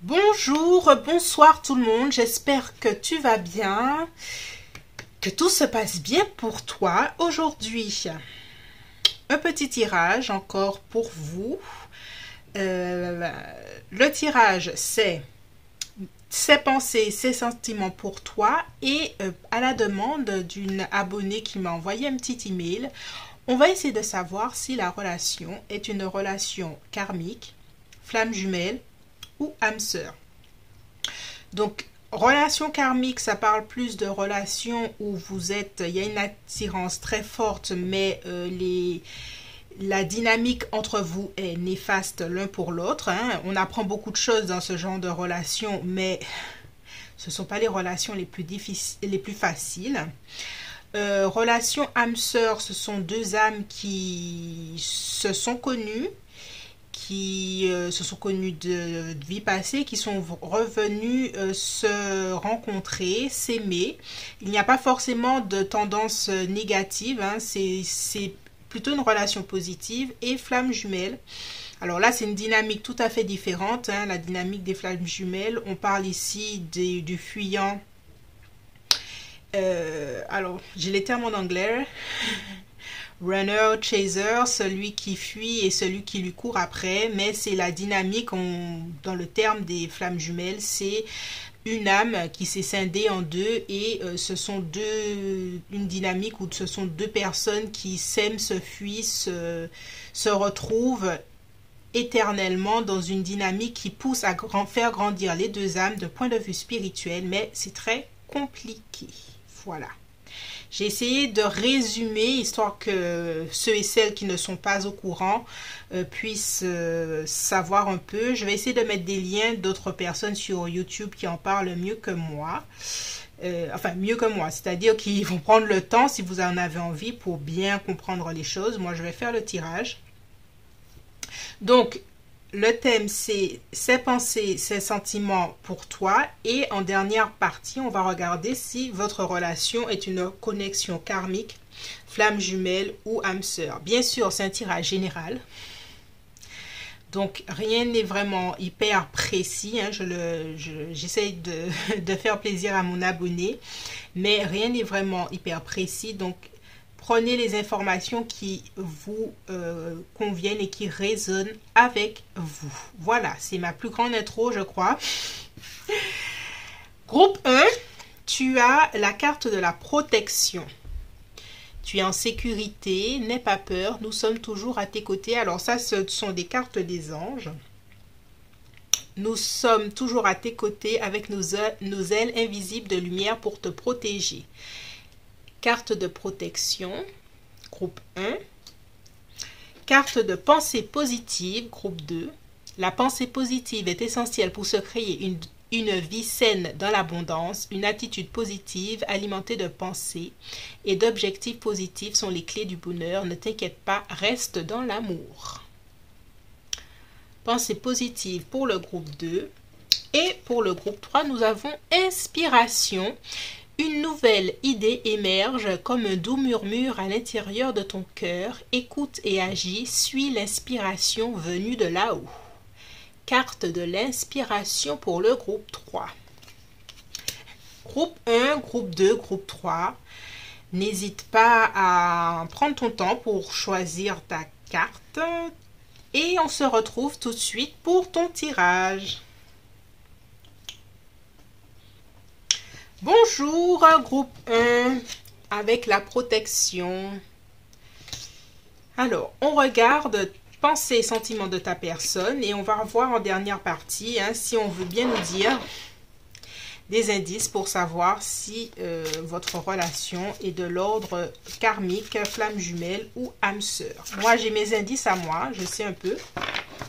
Bonjour, bonsoir tout le monde, j'espère que tu vas bien, que tout se passe bien pour toi. Aujourd'hui, un petit tirage encore pour vous. Le tirage, c'est ses pensées, ses sentiments pour toi et à la demande d'une abonnée qui m'a envoyé un petit email, on va essayer de savoir si la relation est une relation karmique, flamme jumelle ou âme sœur. Donc, relation karmique, ça parle plus de relations où il y a une attirance très forte, mais la dynamique entre vous est néfaste l'un pour l'autre. Hein. On apprend beaucoup de choses dans ce genre de relations, mais ce ne sont pas les relations les plus difficiles, les plus faciles. Relation âme-sœur, ce sont deux âmes qui se sont connues, qui se sont connus de vie passée, qui sont revenus se rencontrer, s'aimer. Il n'y a pas forcément de tendance négative, hein, c'est plutôt une relation positive. Et flamme jumelle, alors là c'est une dynamique tout à fait différente, hein, la dynamique des flammes jumelles. On parle ici du fuyant. Alors j'ai les termes en anglais. Runner, chaser, celui qui fuit et celui qui lui court après, mais c'est la dynamique, dans le terme des flammes jumelles, c'est une âme qui s'est scindée en deux et une dynamique où ce sont deux personnes qui s'aiment, se fuient, se retrouvent éternellement dans une dynamique qui pousse à faire grandir les deux âmes d'un point de vue spirituel, mais c'est très compliqué. Voilà. J'ai essayé de résumer, histoire que ceux et celles qui ne sont pas au courant puissent savoir un peu. Je vais essayer de mettre des liens d'autres personnes sur YouTube qui en parlent mieux que moi. Enfin, mieux que moi, c'est-à-dire qu'ils vont prendre le temps, si vous en avez envie, pour bien comprendre les choses. Moi, je vais faire le tirage. Donc, le thème, c'est ses pensées, ses sentiments pour toi. Et en dernière partie, on va regarder si votre relation est une connexion karmique, flamme jumelle ou âme sœur. Bien sûr, c'est un tirage général. Donc, rien n'est vraiment hyper précis. Hein. J'essaye de faire plaisir à mon abonné. Mais rien n'est vraiment hyper précis. Donc, prenez les informations qui vous conviennent et qui résonnent avec vous. Voilà, c'est ma plus grande intro, je crois. Groupe 1, tu as la carte de la protection. Tu es en sécurité, n'aie pas peur, nous sommes toujours à tes côtés. Alors ça, ce sont des cartes des anges. Nous sommes toujours à tes côtés avec nos ailes invisibles de lumière pour te protéger. Carte de protection, groupe 1. Carte de pensée positive, groupe 2. La pensée positive est essentielle pour se créer une vie saine dans l'abondance. Une attitude positive alimentée de pensées et d'objectifs positifs sont les clés du bonheur. Ne t'inquiète pas, reste dans l'amour. Pensée positive pour le groupe 2. Et pour le groupe 3, nous avons inspiration. Une nouvelle idée émerge comme un doux murmure à l'intérieur de ton cœur. Écoute et agis, suis l'inspiration venue de là-haut. Carte de l'inspiration pour le groupe 3. Groupe 1, groupe 2, groupe 3. N'hésite pas à prendre ton temps pour choisir ta carte. Et on se retrouve tout de suite pour ton tirage. Bonjour, groupe 1, avec la protection. Alors, on regarde pensées et sentiments de ta personne et on va revoir en dernière partie, hein, si on veut bien nous dire des indices pour savoir si votre relation est de l'ordre karmique, flamme jumelle ou âme sœur. Moi, j'ai mes indices à moi, je sais un peu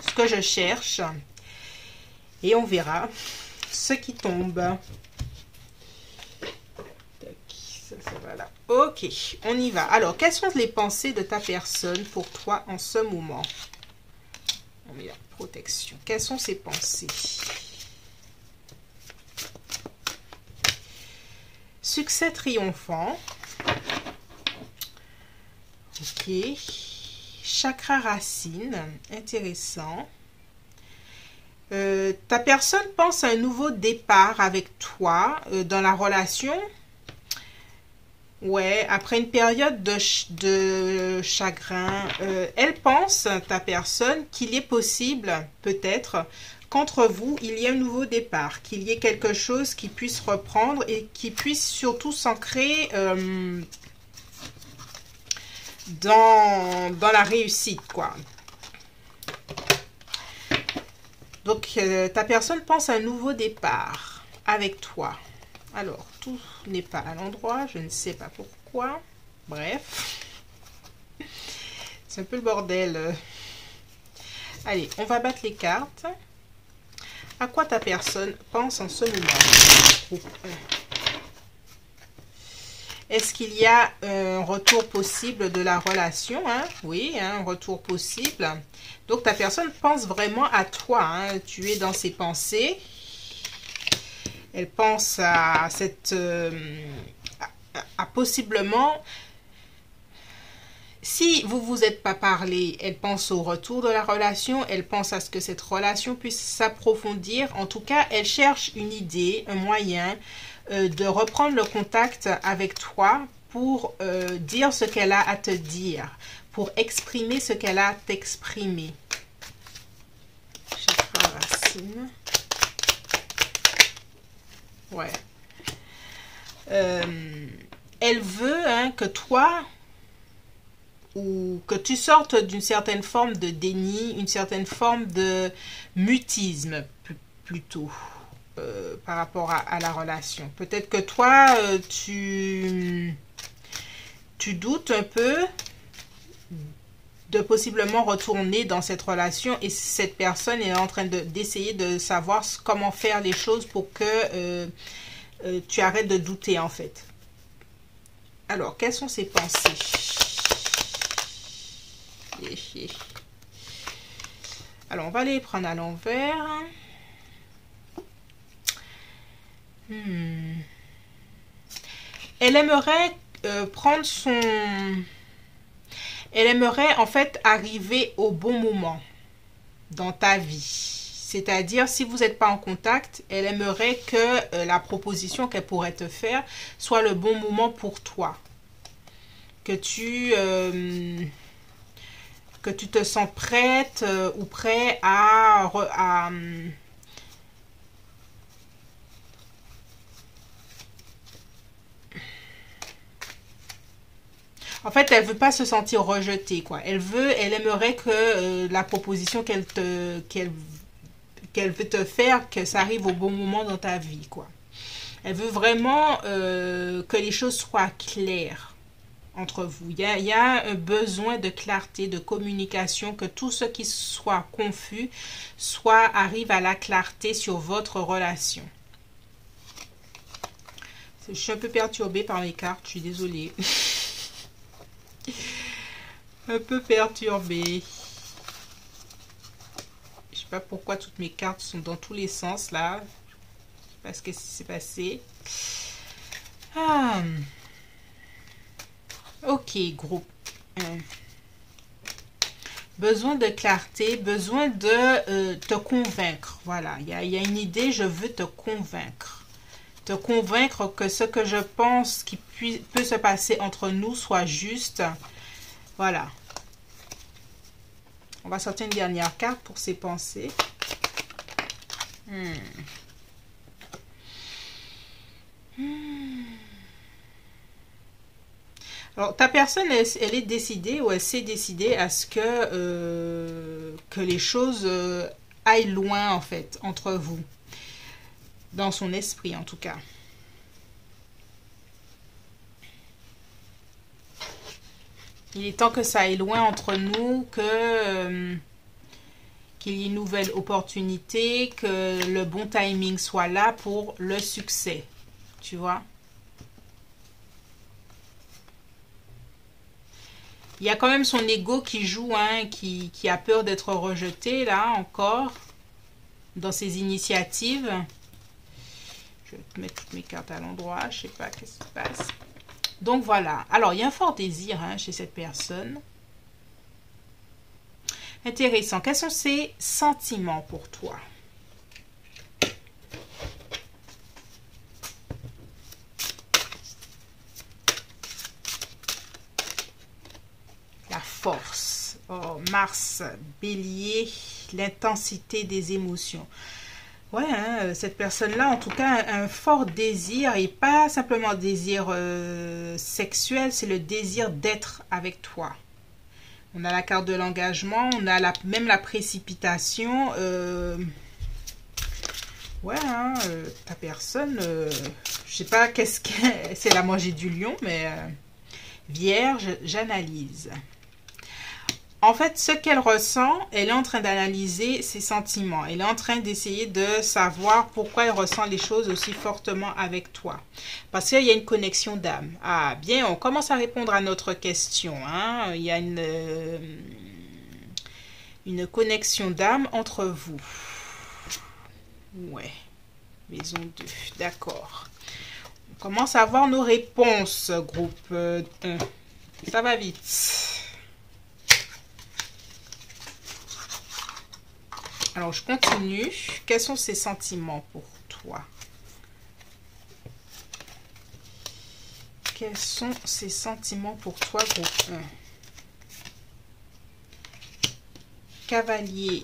ce que je cherche et on verra ce qui tombe. Voilà. Ok, on y va. Alors, quelles sont les pensées de ta personne pour toi en ce moment? On met la protection. Quelles sont ses pensées? Succès triomphant. Ok. Chakra racine. Intéressant. Ta personne pense à un nouveau départ avec toi dans la relation. Ouais, après une période de chagrin, elle pense, ta personne, qu'il est possible, peut-être, qu'entre vous, il y ait un nouveau départ, qu'il y ait quelque chose qui puisse reprendre et qui puisse surtout s'ancrer dans la réussite, quoi. Donc, ta personne pense à un nouveau départ avec toi. Alors, tout n'est pas à l'endroit, je ne sais pas pourquoi. Bref, c'est un peu le bordel. Allez, on va battre les cartes. À quoi ta personne pense en ce moment? Est-ce qu'il y a un retour possible de la relation, hein? Oui, un retour possible. Donc, ta personne pense vraiment à toi, hein? Tu es dans ses pensées. Elle pense à cette... à possiblement... Si vous vous êtes pas parlé, elle pense au retour de la relation, elle pense à ce que cette relation puisse s'approfondir. En tout cas, elle cherche une idée, un moyen de reprendre le contact avec toi pour dire ce qu'elle a à te dire, pour exprimer ce qu'elle a à t'exprimer. Chakra racine. Ouais. Elle veut que toi, ou que tu sortes d'une certaine forme de déni, une certaine forme de mutisme plutôt par rapport à la relation. Peut-être que toi, tu doutes un peu de possiblement retourner dans cette relation et cette personne est en train d'essayer de savoir comment faire les choses pour que tu arrêtes de douter en fait. Alors, quelles sont ses pensées? Alors, on va les prendre à l'envers. Elle aimerait prendre son... Elle aimerait en fait arriver au bon moment dans ta vie. C'est-à-dire, si vous n'êtes pas en contact, elle aimerait que la proposition qu'elle pourrait te faire soit le bon moment pour toi. Que tu te sens prête ou prêt à en fait, elle veut pas se sentir rejetée, quoi. Elle aimerait que la proposition qu'elle veut te faire, que ça arrive au bon moment dans ta vie, quoi. Elle veut vraiment que les choses soient claires entre vous. Il y a un besoin de clarté, de communication, que tout ce qui soit confus arrive à la clarté sur votre relation. Je suis un peu perturbée par mes cartes, je suis désolée. Un peu perturbée. Je sais pas pourquoi toutes mes cartes sont dans tous les sens là. Je sais pas ce qui s'est passé. Ok, groupe 1. Besoin de clarté, besoin de te convaincre. Voilà, il y a une idée, je veux te convaincre. Te convaincre que ce que je pense qui peut se passer entre nous soit juste. Voilà. On va sortir une dernière carte pour ses pensées. Alors, ta personne, elle est décidée ou elle s'est décidée à ce que les choses aillent loin, en fait, entre vous. Dans son esprit, en tout cas. Il est temps que ça aille loin entre nous, qu'il y ait une nouvelle opportunité, que le bon timing soit là pour le succès. Tu vois? Il y a quand même son ego qui joue, hein, qui a peur d'être rejeté, là, encore, dans ses initiatives. Je vais mettre toutes mes cartes à l'endroit, je sais pas qu'est-ce qui se passe. Donc voilà. Alors, il y a un fort désir chez cette personne. Intéressant. Quels sont ses sentiments pour toi? force. Oh, Mars, Bélier, l'intensité des émotions. Ouais, hein, cette personne-là, en tout cas, a un fort désir, et pas simplement désir sexuel, c'est le désir d'être avec toi. On a la carte de l'engagement, on a même la précipitation. Ouais, hein, ta personne, je sais pas qu'est-ce que c'est, la manger du lion, mais Vierge, j'analyse. En fait, ce qu'elle ressent, elle est en train d'analyser ses sentiments. Elle est en train d'essayer de savoir pourquoi elle ressent les choses aussi fortement avec toi. Parce qu'il y a une connexion d'âme. Ah, bien, on commence à répondre à notre question. Hein. Il y a une connexion d'âme entre vous. Ouais, maison 2, d'accord. On commence à avoir nos réponses, groupe 1. Ça va vite. Alors, je continue. Quels sont ces sentiments pour toi? Quels sont ces sentiments pour toi, groupe 1? Cavalier,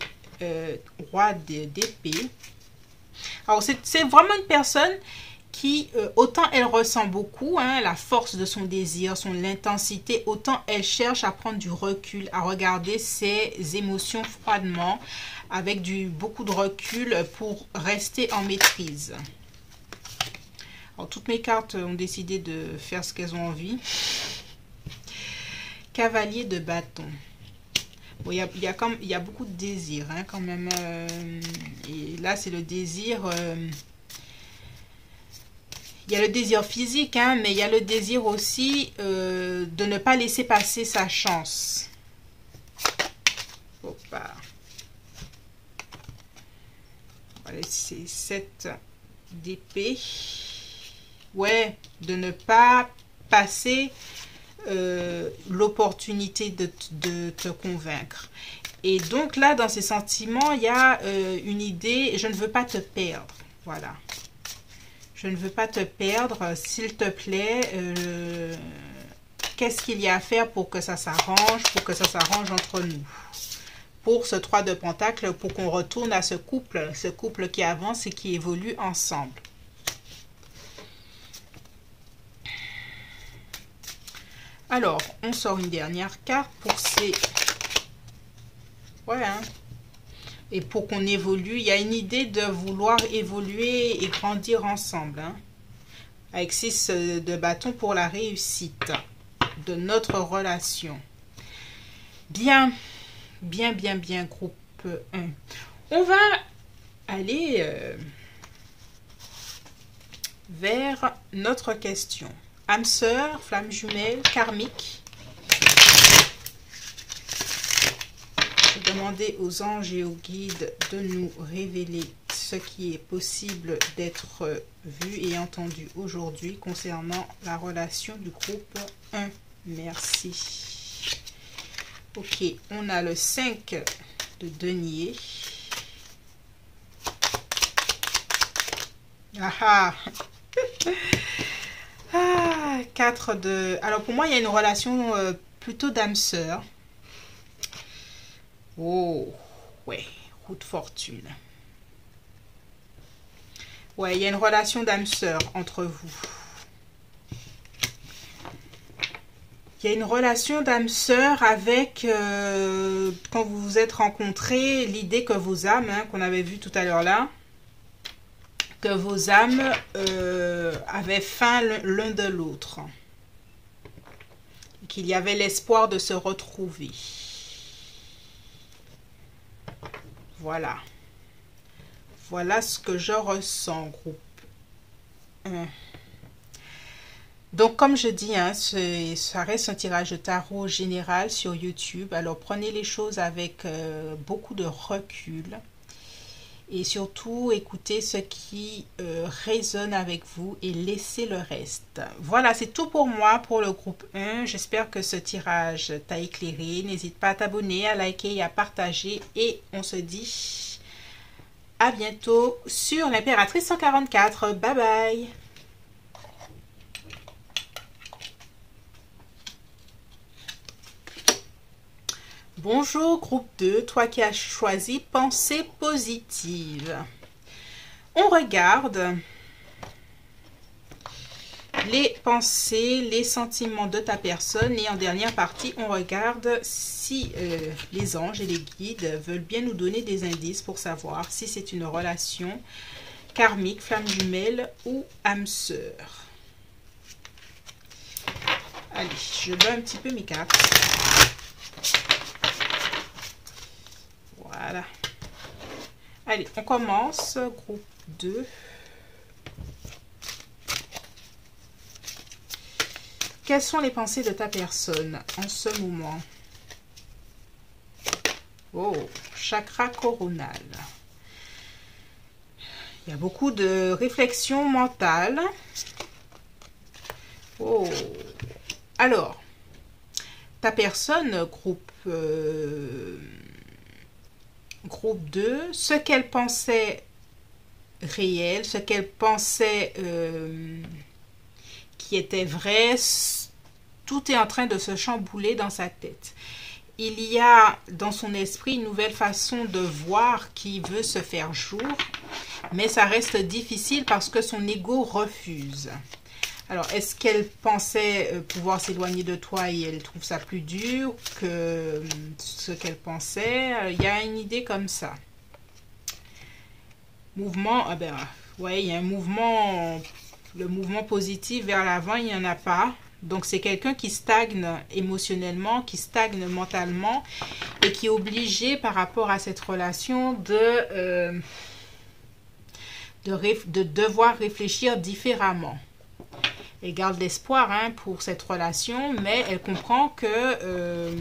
roi d'épée. Alors, c'est vraiment une personne qui, autant elle ressent beaucoup, hein, la force de son désir, son intensité, autant elle cherche à prendre du recul, à regarder ses émotions froidement, avec beaucoup de recul pour rester en maîtrise. Alors, toutes mes cartes ont décidé de faire ce qu'elles ont envie. Cavalier de bâton. Bon, il y a beaucoup de désir, hein, quand même. Et là, c'est le désir... il y a le désir physique, hein, mais il y a le désir aussi de ne pas laisser passer sa chance. Opa. Voilà, c'est 7 d'épée. Ouais, de ne pas passer l'opportunité de te convaincre. Et donc là, dans ces sentiments, il y a une idée, je ne veux pas te perdre. Voilà. Je ne veux pas te perdre, s'il te plaît. Qu'est-ce qu'il y a à faire pour que ça s'arrange, entre nous? Pour ce 3 de Pentacle, pour qu'on retourne à ce couple qui avance et qui évolue ensemble. Alors, on sort une dernière carte pour ces... Ouais, hein. Et pour qu'on évolue, il y a une idée de vouloir évoluer et grandir ensemble. Hein. Avec 6 de bâton pour la réussite de notre relation. Bien, groupe 1. On va aller vers notre question. Âme sœur, flamme jumelle, karmique. Demander aux anges et aux guides de nous révéler ce qui est possible d'être vu et entendu aujourd'hui concernant la relation du groupe 1. Merci. Ok, on a le 5 de denier. Ah, 4 de... Alors pour moi, il y a une relation plutôt d'âme sœur. Oh, ouais, roue de fortune. Ouais, il y a une relation d'âme sœur entre vous. Il y a une relation d'âme sœur avec, quand vous vous êtes rencontrés, l'idée que vos âmes, hein, qu'on avait vu tout à l'heure là, que vos âmes avaient faim l'un de l'autre. Qu'il y avait l'espoir de se retrouver. Voilà. Voilà ce que je ressens, groupe 1. Donc, comme je dis, hein, ça reste un tirage de tarot général sur YouTube. Alors, prenez les choses avec beaucoup de recul. Et surtout, écoutez ce qui résonne avec vous et laissez le reste. Voilà, c'est tout pour moi, pour le groupe 1. J'espère que ce tirage t'a éclairé. N'hésite pas à t'abonner, à liker et à partager. Et on se dit à bientôt sur l'Impératrice 144. Bye bye! Bonjour groupe 2, toi qui as choisi pensée positive. On regarde les pensées, les sentiments de ta personne et en dernière partie, on regarde si les anges et les guides veulent bien nous donner des indices pour savoir si c'est une relation karmique, flamme jumelle ou âme sœur. Allez, je bats un petit peu mes cartes. Voilà. Allez, on commence. Groupe 2. Quelles sont les pensées de ta personne en ce moment? Oh, chakra coronal. Il y a beaucoup de réflexion mentale. Oh. Alors, ta personne, groupe 2, ce qu'elle pensait réel, ce qu'elle pensait qui était vrai, tout est en train de se chambouler dans sa tête. Il y a dans son esprit une nouvelle façon de voir qui veut se faire jour, mais ça reste difficile parce que son ego refuse. Alors, est-ce qu'elle pensait pouvoir s'éloigner de toi et elle trouve ça plus dur que ce qu'elle pensait? Il y a une idée comme ça. Mouvement, ah ben, ouais, il y a un mouvement, le mouvement positif vers l'avant, il n'y en a pas. Donc, c'est quelqu'un qui stagne émotionnellement, qui stagne mentalement et qui est obligé par rapport à cette relation de devoir réfléchir différemment. Elle garde l'espoir pour cette relation, mais elle comprend que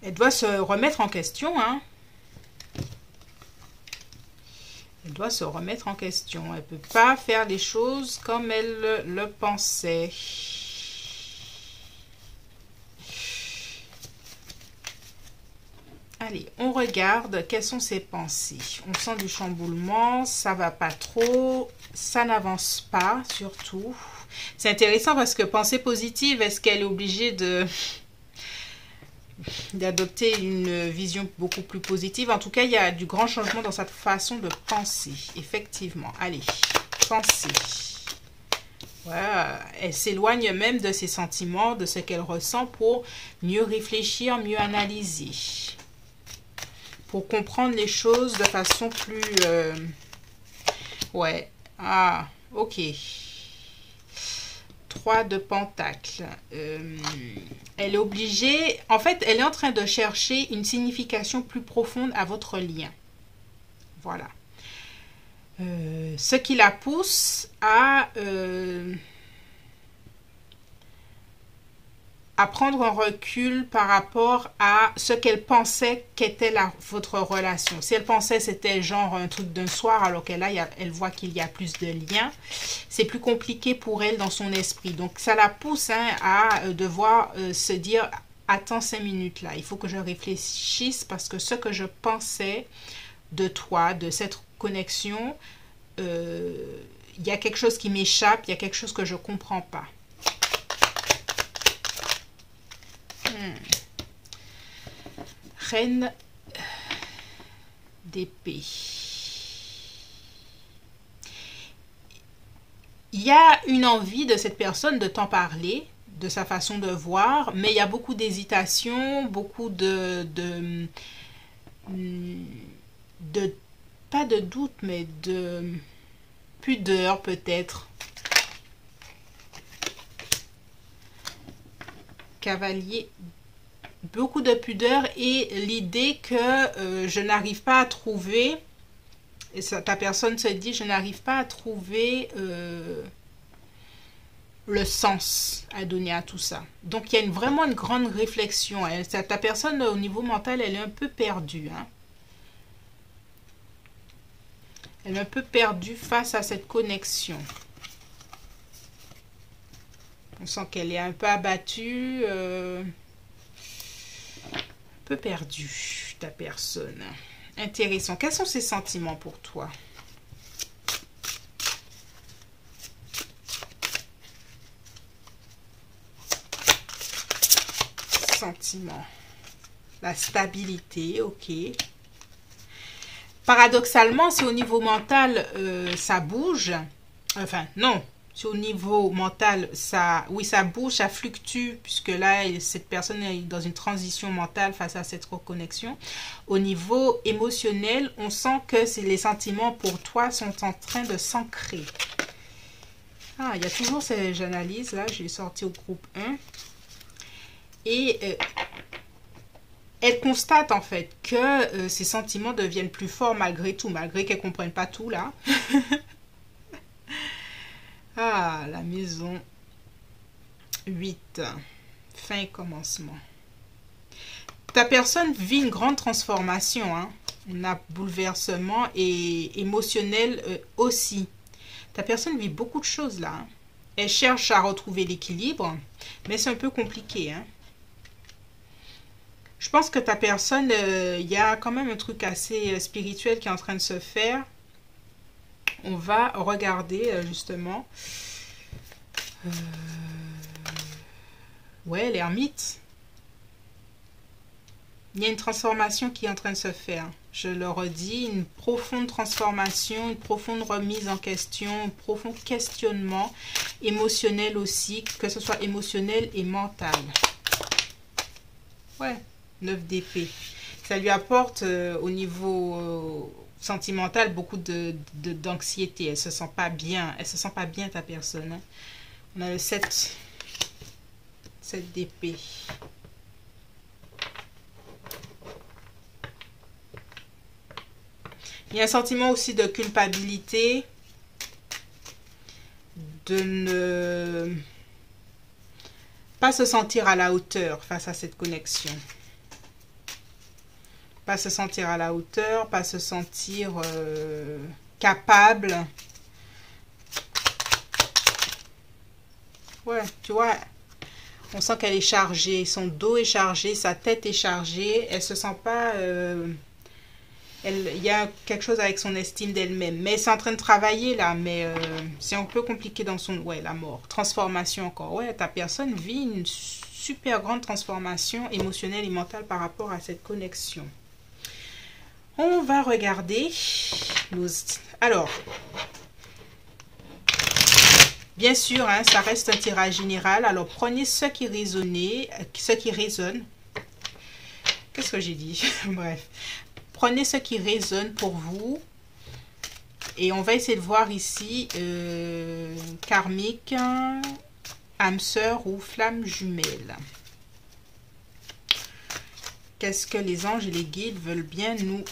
elle doit se remettre en question. Elle doit se remettre en question. Elle ne peut pas faire les choses comme elle le pensait. Allez, on regarde quelles sont ses pensées. On sent du chamboulement, ça va pas trop, ça n'avance pas surtout. C'est intéressant parce que pensée positive, est-ce qu'elle est obligée d'adopter une vision beaucoup plus positive? En tout cas, il y a du grand changement dans sa façon de penser, effectivement. Allez, pensée. Voilà. Elle s'éloigne même de ses sentiments, de ce qu'elle ressent pour mieux réfléchir, mieux analyser. Pour comprendre les choses de façon plus... Ouais. Ah, ok. 3 de pentacles. Elle est obligée... En fait, elle est en train de chercher une signification plus profonde à votre lien. Voilà. Ce qui la pousse à prendre un recul par rapport à ce qu'elle pensait qu'était votre relation. Si elle pensait c'était genre un truc d'un soir, alors qu'elle elle voit qu'il y a plus de liens, c'est plus compliqué pour elle dans son esprit. Donc ça la pousse à devoir se dire, attends 5 minutes là, il faut que je réfléchisse parce que ce que je pensais de toi, de cette connexion, il y a quelque chose qui m'échappe, il y a quelque chose que je ne comprends pas. Reine d'épée. Il y a une envie de cette personne de t'en parler, de sa façon de voir, mais il y a beaucoup d'hésitation, beaucoup pas de doute, mais de pudeur peut-être. Cavalier, beaucoup de pudeur et l'idée que je n'arrive pas à trouver, et ça, ta personne se dit, je n'arrive pas à trouver le sens à donner à tout ça. Donc, il y a vraiment une grande réflexion. Ta personne, au niveau mental, elle est un peu perdue. Elle est un peu perdue face à cette connexion. On sent qu'elle est un peu abattue, un peu perdue, ta personne. Intéressant. Quels sont ses sentiments pour toi? sentiments. La stabilité, ok. Paradoxalement, si au niveau mental, ça bouge, enfin, non, si au niveau mental, ça, oui, ça bouge, ça fluctue, puisque là, cette personne est dans une transition mentale face à cette reconnexion. Au niveau émotionnel, on sent que les sentiments pour toi sont en train de s'ancrer. Ah, il y a toujours ces analyses, là, j'ai sorti au groupe 1. Et elle constate en fait que ses sentiments deviennent plus forts malgré tout, malgré qu'elle ne comprenne pas tout, là. Ah, la maison 8, fin et commencement. Ta personne vit une grande transformation, hein. On a bouleversement et émotionnel aussi. Ta personne vit beaucoup de choses là, hein. Elle cherche à retrouver l'équilibre, mais c'est un peu compliqué, hein. Je pense que ta personne, il y a quand même un truc assez spirituel qui est en train de se faire. On va regarder justement. Ouais, l'ermite. Il y a une transformation qui est en train de se faire. Je le redis, une profonde transformation, une profonde remise en question, un profond questionnement émotionnel aussi, que ce soit émotionnel et mental. Ouais, 9 d'épée. Ça lui apporte au niveau sentimental beaucoup d'anxiété. Elle se sent pas bien. Elle se sent pas bien, ta personne, hein. On a le 7 d'épée. Il y a un sentiment aussi de culpabilité, de ne pas se sentir à la hauteur face à cette connexion. Pas se sentir à la hauteur, pas se sentir capable. Ouais, tu vois, on sent qu'elle est chargée, son dos est chargé, sa tête est chargée, elle se sent pas... il y a quelque chose avec son estime d'elle-même. Mais c'est en train de travailler là. Mais c'est un peu compliqué dans son... Ouais, la mort. Transformation encore. Ouais, ta personne vit une super grande transformation émotionnelle et mentale par rapport à cette connexion. On va regarder. Alors, bien sûr, hein, ça reste un tirage général. Alors, prenez ce qui résonne. Qu'est-ce que j'ai dit? Bref. Prenez ce qui résonne pour vous. Et on va essayer de voir ici karmique, âme sœur ou flamme jumelle. Qu'est-ce que les anges et les guides veulent bien nous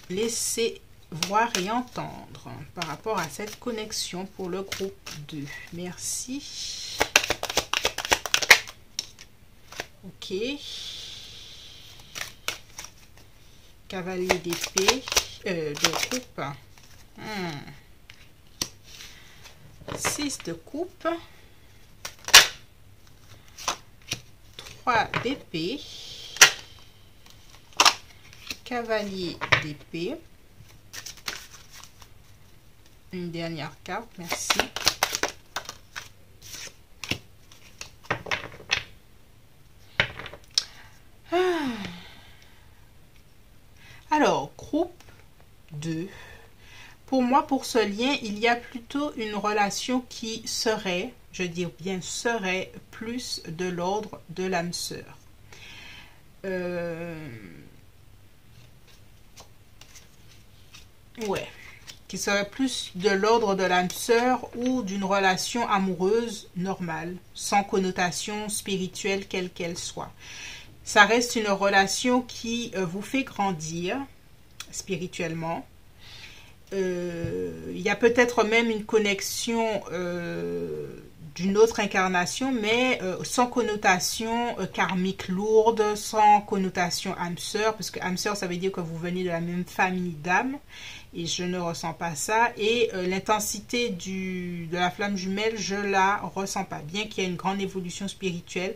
laisser voir et entendre par rapport à cette connexion pour le groupe 2. Merci. Ok. Cavalier d'épée, de coupe. 6 de coupe. 3 d'épée. Cavalier d'épée. Une dernière carte, merci. Alors, groupe 2. Pour moi, pour ce lien, il y a plutôt une relation qui serait, je dis bien serait, plus de l'ordre de l'âme sœur. Ouais. Qui serait plus de l'ordre de l'âme sœur ou d'une relation amoureuse normale, sans connotation spirituelle quelle qu'elle soit. Ça reste une relation qui vous fait grandir spirituellement. Il y a peut-être même une connexion d'une autre incarnation, mais sans connotation karmique lourde, sans connotation âme sœur, parce que âme sœur, ça veut dire que vous venez de la même famille d'âmes, et je ne ressens pas ça. Et l'intensité de la flamme jumelle, je la ressens pas, bien qu'il y ait une grande évolution spirituelle.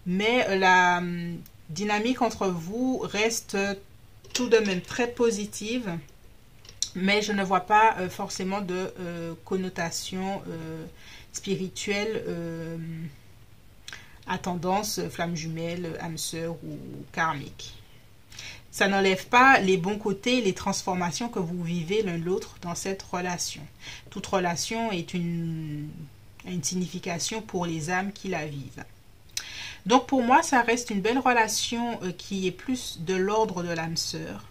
Mais la dynamique entre vous reste tout de même très positive. Mais je ne vois pas forcément de connotation spirituelle à tendance flamme jumelle, âme sœur ou karmique. Ça n'enlève pas les bons côtés, les transformations que vous vivez l'un l'autre dans cette relation. Toute relation est une signification pour les âmes qui la vivent. Donc pour moi, ça reste une belle relation qui est plus de l'ordre de l'âme sœur.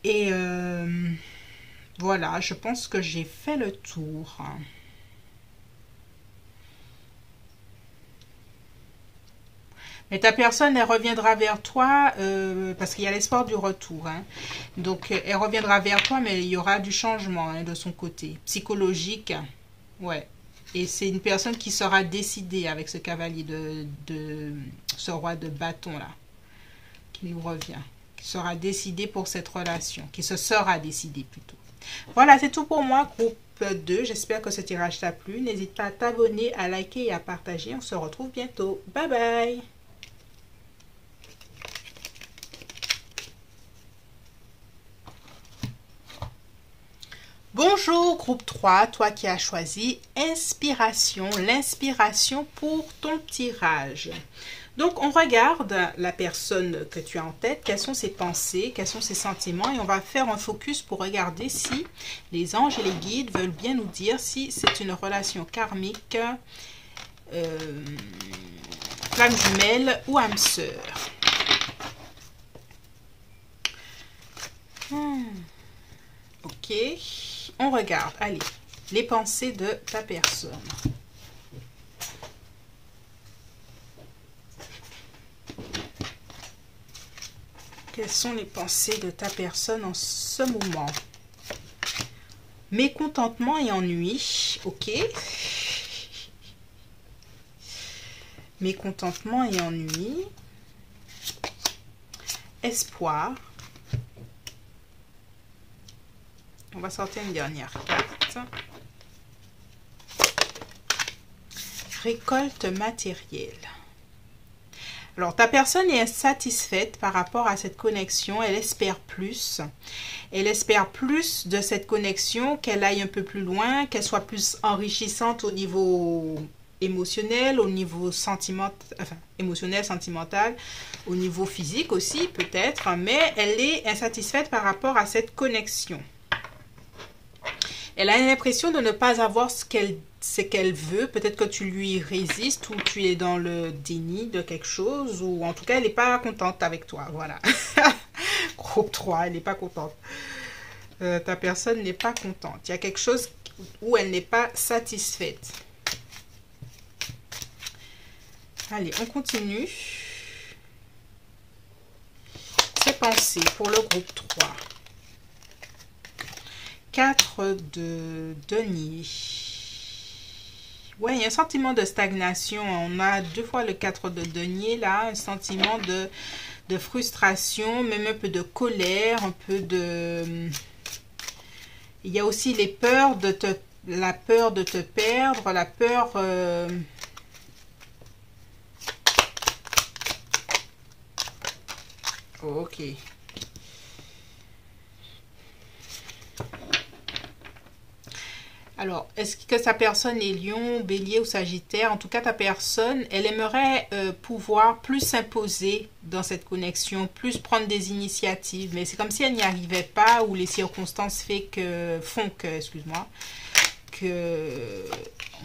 Et voilà, je pense que j'ai fait le tour. Mais ta personne, elle reviendra vers toi parce qu'il y a l'espoir du retour. Hein. Donc, elle reviendra vers toi, mais il y aura du changement hein, de son côté. Psychologique, ouais. Et c'est une personne qui sera décidée avec ce cavalier ce roi de bâton là, qui lui revient. Qui sera décidé pour cette relation, qui se sera décidé plutôt. Voilà, c'est tout pour moi, groupe 2. J'espère que ce tirage t'a plu. N'hésite pas à t'abonner, à liker et à partager. On se retrouve bientôt. Bye bye. Bonjour groupe 3, toi qui as choisi inspiration, l'inspiration pour ton tirage. Donc on regarde la personne que tu as en tête, quelles sont ses pensées, quels sont ses sentiments et on va faire un focus pour regarder si les anges et les guides veulent bien nous dire si c'est une relation karmique, flamme jumelle ou âme sœur. Ok. On regarde, allez, les pensées de ta personne. Quelles sont les pensées de ta personne en ce moment? Mécontentement et ennui, ok. Mécontentement et ennui. Espoir. On va sortir une dernière carte. Récolte matérielle. Alors, ta personne est insatisfaite par rapport à cette connexion. Elle espère plus. Elle espère plus de cette connexion, qu'elle aille un peu plus loin, qu'elle soit plus enrichissante au niveau émotionnel, au niveau sentimental, enfin, émotionnel, sentimental, au niveau physique aussi peut-être, mais elle est insatisfaite par rapport à cette connexion. Elle a l'impression de ne pas avoir ce qu'elle veut. Peut-être que tu lui résistes ou tu es dans le déni de quelque chose. Ou en tout cas, elle n'est pas contente avec toi. Voilà. Groupe 3, elle n'est pas contente. Ta personne n'est pas contente. Il y a quelque chose où elle n'est pas satisfaite. Allez, on continue. Ses pensées pour le groupe 3. 4 de denier. Ouais, il y a un sentiment de stagnation. On a 2 fois le 4 de denier là. Un sentiment de frustration, même un peu de colère, un peu de... Il y a aussi les peurs la peur de te perdre, la peur... Oh, ok. Alors, est-ce que sa personne est lion, bélier ou sagittaire? En tout cas, ta personne, elle aimerait pouvoir plus s'imposer dans cette connexion, plus prendre des initiatives. Mais c'est comme si elle n'y arrivait pas ou les circonstances font que, excuse-moi, que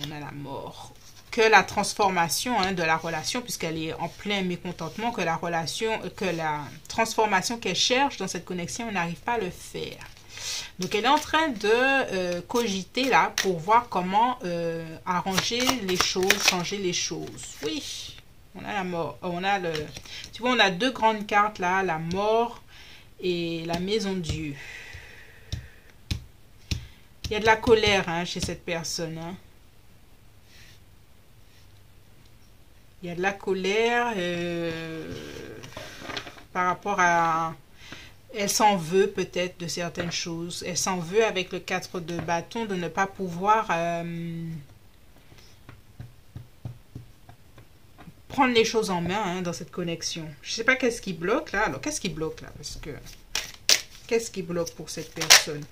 on a la mort. Que la transformation hein, de la relation, puisqu'elle est en plein mécontentement, que la transformation qu'elle cherche dans cette connexion, elle n'arrive pas à le faire. Donc, elle est en train de cogiter là pour voir comment arranger les choses, changer les choses. Oui, on a la mort. On a le... Tu vois, on a 2 grandes cartes là, la mort et la maison de Dieu. Il y a de la colère hein, chez cette personne. Hein. Il y a de la colère par rapport à... Elle s'en veut peut-être de certaines choses. Elle s'en veut avec le 4 de bâton de ne pas pouvoir prendre les choses en main hein, dans cette connexion. Je ne sais pas qu'est-ce qui bloque là. Alors, qu'est-ce qui bloque là? Parce que qu'est-ce qui bloque pour cette personne?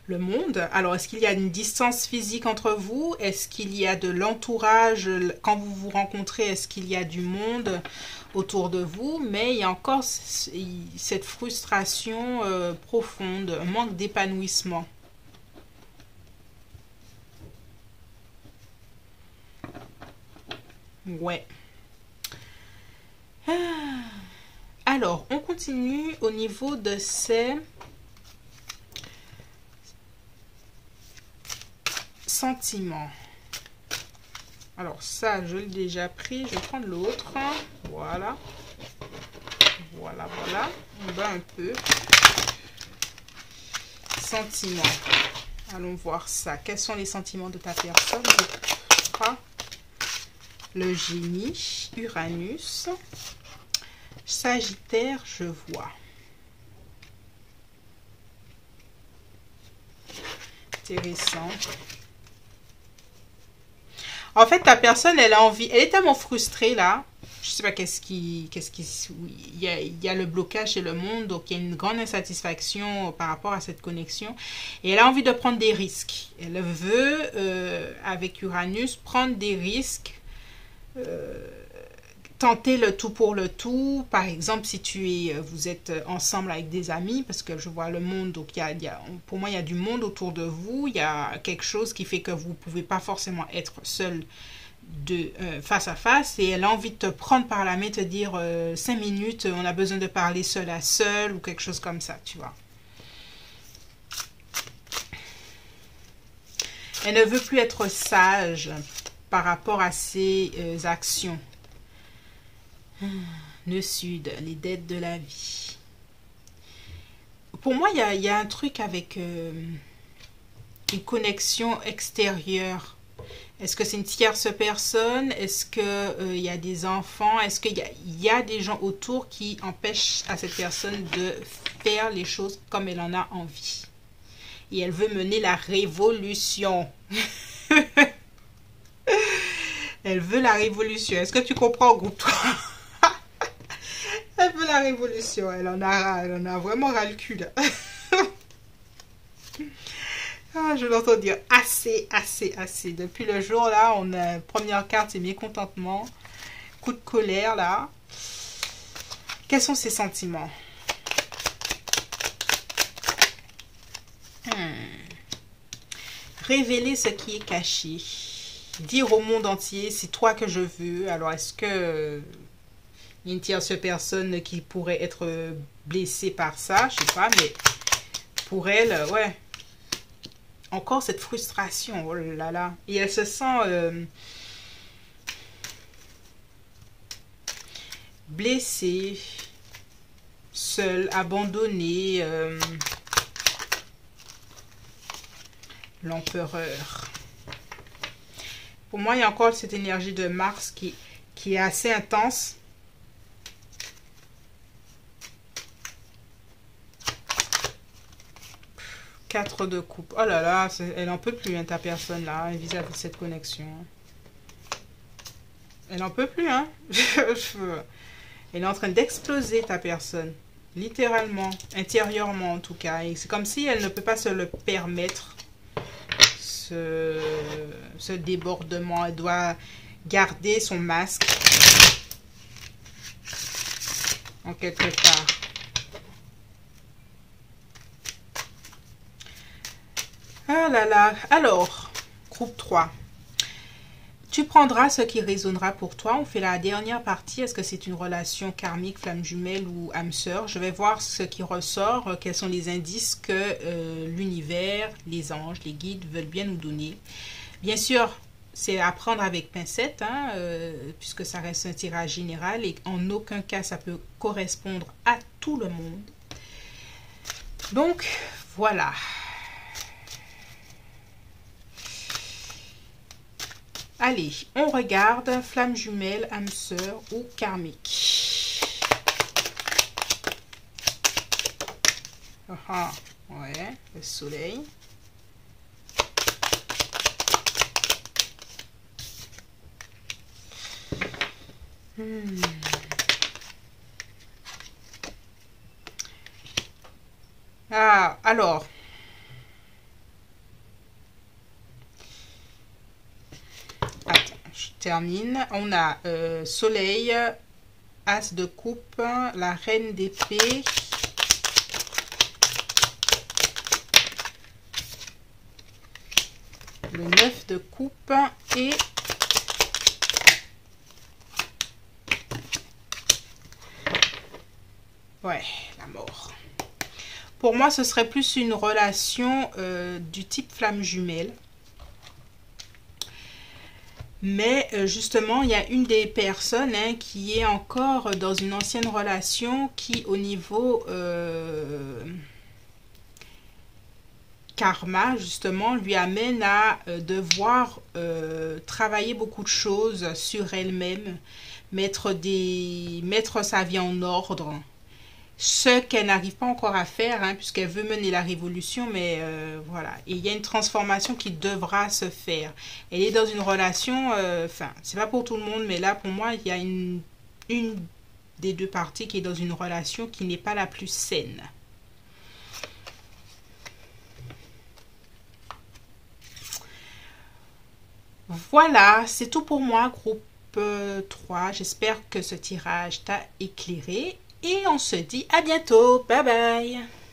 le monde. Alors, est-ce qu'il y a une distance physique entre vous? Est-ce qu'il y a de l'entourage? Quand vous vous rencontrez, est-ce qu'il y a du monde autour de vous? Mais il y a encore cette frustration profonde, un manque d'épanouissement. Ouais. Alors, on continue au niveau de ces sentiments. Alors ça, je l'ai déjà pris. Je vais prendre l'autre. Voilà. Voilà, voilà. On va un peu. Sentiments. Allons voir ça. Quels sont les sentiments de ta personne? Le génie, Uranus. Sagittaire, je vois. Intéressant. En fait, ta personne, elle a envie, elle est tellement frustrée là. Je sais pas il y a le blocage chez le monde, donc il y a une grande insatisfaction par rapport à cette connexion. Et elle a envie de prendre des risques. Elle veut, avec Uranus, prendre des risques. Tenter le tout pour le tout. Par exemple, si vous êtes ensemble avec des amis, parce que je vois le monde, donc pour moi, il y a du monde autour de vous. Il y a quelque chose qui fait que vous ne pouvez pas forcément être seul face à face. Et elle a envie de te prendre par la main, te dire 5 minutes, on a besoin de parler seul à seul ou quelque chose comme ça, tu vois. Elle ne veut plus être sage par rapport à ses actions. Le sud, les dettes de la vie. Pour moi, il y a un truc avec une connexion extérieure. Est-ce que c'est une tierce personne? Est-ce qu'il y a des enfants? Est-ce qu'il y a des gens autour qui empêchent à cette personne de faire les choses comme elle en a envie? Et elle veut mener la révolution. Elle veut la révolution. Est-ce que tu comprends, groupe 3? Elle veut la révolution. Elle en a vraiment ras le cul, là. Ah, je l'entends dire assez, assez, assez. Depuis le jour, là, première carte, c'est mécontentement. Coup de colère, là. Quels sont ses sentiments? Révéler ce qui est caché. Dire au monde entier, c'est toi que je veux. Alors, est-ce que il y a une tierce personne qui pourrait être blessée par ça? Je sais pas, mais pour elle, ouais. Encore cette frustration, oh là là. Et elle se sent blessée, seule, abandonnée. L'empereur. Pour moi, il y a encore cette énergie de Mars qui est assez intense. Quatre de coupe. Oh là là, elle n'en peut plus, hein, ta personne là, vis-à-vis de cette connexion. Elle n'en peut plus, hein. Elle est en train d'exploser, ta personne. Littéralement, intérieurement en tout cas. Et c'est comme si elle ne peut pas se le permettre, ce débordement. Elle doit garder son masque en quelque part. Ah là là. Alors, groupe 3. Tu prendras ce qui résonnera pour toi. On fait la dernière partie. Est-ce que c'est une relation karmique, flamme jumelle ou âme sœur? Je vais voir ce qui ressort. Quels sont les indices que l'univers, les anges, les guides veulent bien nous donner. Bien sûr, c'est à prendre avec pincette, hein, puisque ça reste un tirage général et en aucun cas ça peut correspondre à tout le monde. Donc, voilà. Allez, on regarde flamme jumelle, âme sœur ou karmique. Ouais, le soleil. Ah, alors, termine. On a Soleil, As de coupe, la Reine d'épée, le 9 de coupe et ouais, la mort. Pour moi, ce serait plus une relation du type flamme jumelle. Mais justement, il y a une des personnes qui est encore dans une ancienne relation qui, au niveau karma, justement, lui amène à devoir travailler beaucoup de choses sur elle-même, mettre sa vie en ordre. Ce qu'elle n'arrive pas encore à faire, puisqu'elle veut mener la révolution, mais voilà. Et il y a une transformation qui devra se faire. Elle est dans une relation, enfin, c'est pas pour tout le monde, mais là, pour moi, il y a une des deux parties qui est dans une relation qui n'est pas la plus saine. Voilà, c'est tout pour moi, groupe 3. J'espère que ce tirage t'a éclairé. Et on se dit à bientôt. Bye bye.